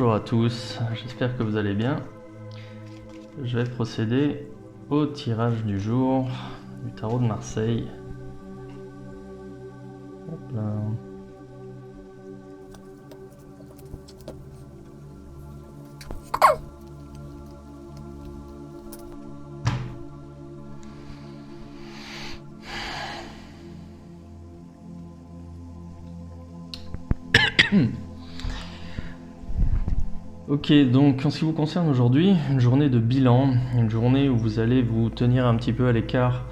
Bonjour à tous, j'espère que vous allez bien. Je vais procéder au tirage du jour du tarot de Marseille. Hop là. Ok, donc en ce qui vous concerne aujourd'hui, une journée de bilan, une journée où vous allez vous tenir un petit peu à l'écart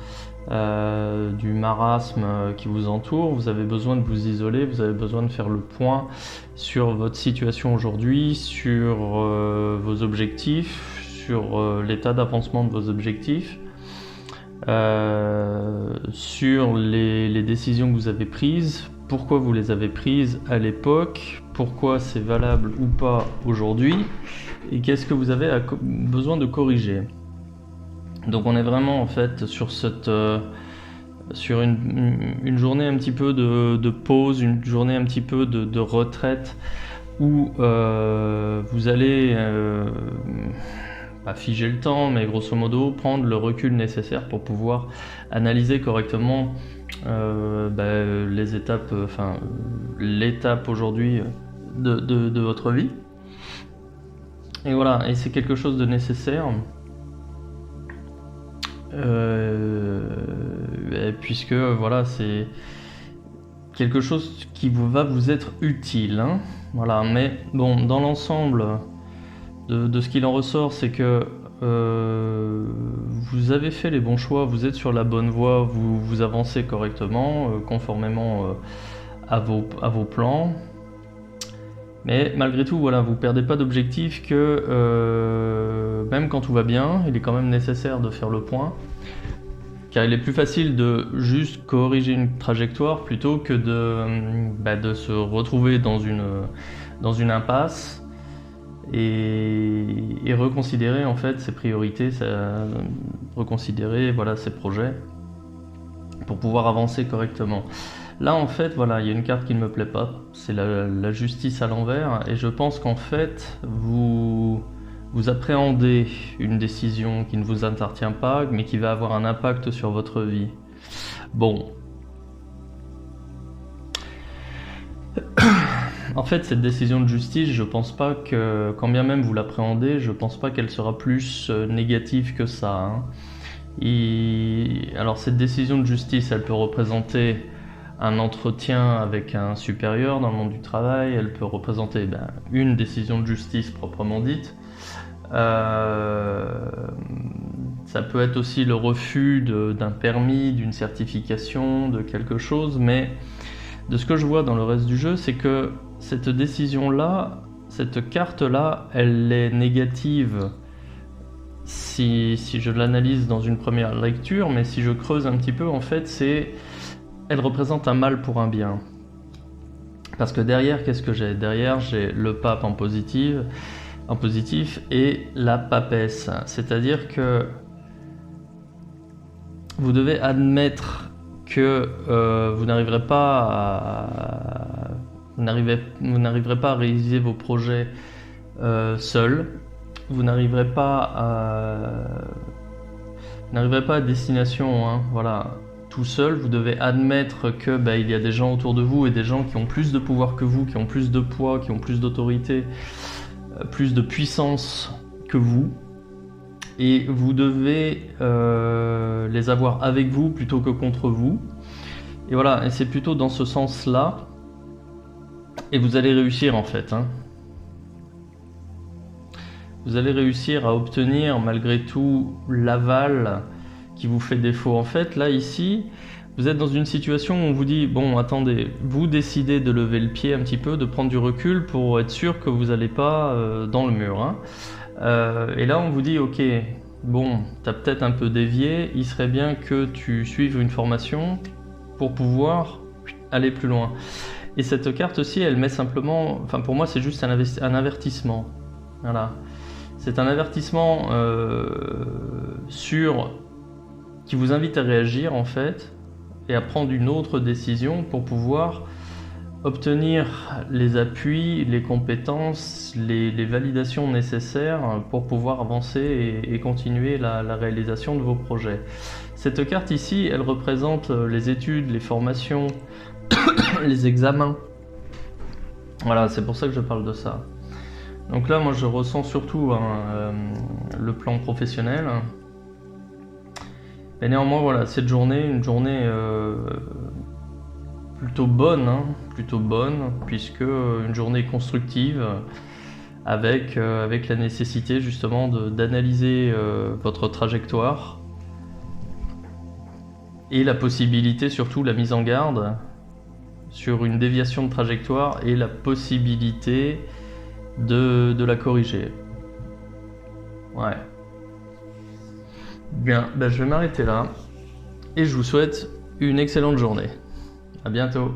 du marasme qui vous entoure. Vous avez besoin de vous isoler, vous avez besoin de faire le point sur votre situation aujourd'hui, sur vos objectifs, sur l'état d'avancement de vos objectifs, sur les décisions que vous avez prises, pourquoi vous les avez prises à l'époque, pourquoi c'est valable ou pas aujourd'hui, et qu'est-ce que vous avez besoin de corriger. Donc on est vraiment en fait sur sur une journée un petit peu de pause, une journée un petit peu de retraite où vous allez pas figer le temps, mais grosso modo prendre le recul nécessaire pour pouvoir analyser correctement les étapes, l'étape aujourd'hui de votre vie. Et voilà, et c'est quelque chose de nécessaire. Puisque voilà, c'est quelque chose qui va vous être utile, hein. Voilà, mais bon, dans l'ensemble de ce qu'il en ressort, c'est que vous avez fait les bons choix, vous êtes sur la bonne voie, vous avancez correctement, conformément à vos plans. Mais malgré tout, voilà, vous ne perdez pas d'objectif que même quand tout va bien, il est quand même nécessaire de faire le point. Car il est plus facile de juste corriger une trajectoire plutôt que de se retrouver dans une impasse et reconsidérer en fait ses priorités, reconsidérer voilà, ses projets pour pouvoir avancer correctement. Là en fait voilà, il y a une carte qui ne me plaît pas, c'est la justice à l'envers, et je pense qu'en fait vous appréhendez une décision qui ne vous appartient pas mais qui va avoir un impact sur votre vie. Bon. En fait, cette décision de justice, je pense pas que, quand bien même vous l'appréhendez, je pense pas qu'elle sera plus négative que ça, hein. Alors cette décision de justice, elle peut représenter un entretien avec un supérieur dans le monde du travail, elle peut représenter une décision de justice proprement dite. Ça peut être aussi le refus d'un permis, d'une certification, de quelque chose, mais de ce que je vois dans le reste du jeu, c'est que cette décision-là, cette carte-là, elle est négative si je l'analyse dans une première lecture, mais si je creuse un petit peu, en fait, elle représente un mal pour un bien. Parce que derrière, qu'est-ce que j'ai ? Derrière, j'ai le pape en positif et la papesse. C'est-à-dire que vous devez admettre que vous n'arriverez pas à réaliser vos projets seul. Vous n'arriverez pas à destination, hein, voilà, tout seul. Vous devez admettre que il y a des gens autour de vous et des gens qui ont plus de pouvoir que vous, qui ont plus de poids, qui ont plus d'autorité, plus de puissance que vous. Et vous devez les avoir avec vous plutôt que contre vous. Et voilà, et c'est plutôt dans ce sens-là. Et vous allez réussir en fait, hein. Vous allez réussir à obtenir malgré tout l'aval qui vous fait défaut. En fait, là, ici, vous êtes dans une situation où on vous dit, bon, attendez, vous décidez de lever le pied un petit peu, de prendre du recul pour être sûr que vous n'allez pas dans le mur, hein. Et là, on vous dit, ok, bon, tu as peut-être un peu dévié, il serait bien que tu suives une formation pour pouvoir aller plus loin. Et cette carte-ci, elle met simplement, enfin pour moi, c'est juste un avertissement. Voilà. C'est un avertissement qui vous invite à réagir en fait et à prendre une autre décision pour pouvoir obtenir les appuis, les compétences, les validations nécessaires pour pouvoir avancer et continuer la réalisation de vos projets. Cette carte ici, elle représente les études, les formations, les examens. Voilà, c'est pour ça que je parle de ça. Donc là, moi, je ressens surtout le plan professionnel. Mais néanmoins, voilà, cette journée, une journée plutôt bonne, puisque une journée constructive, avec la nécessité justement d'analyser votre trajectoire, et la possibilité, surtout la mise en garde, sur une déviation de trajectoire et la possibilité de la corriger. Ouais. Bien, ben je vais m'arrêter là et je vous souhaite une excellente journée. À bientôt.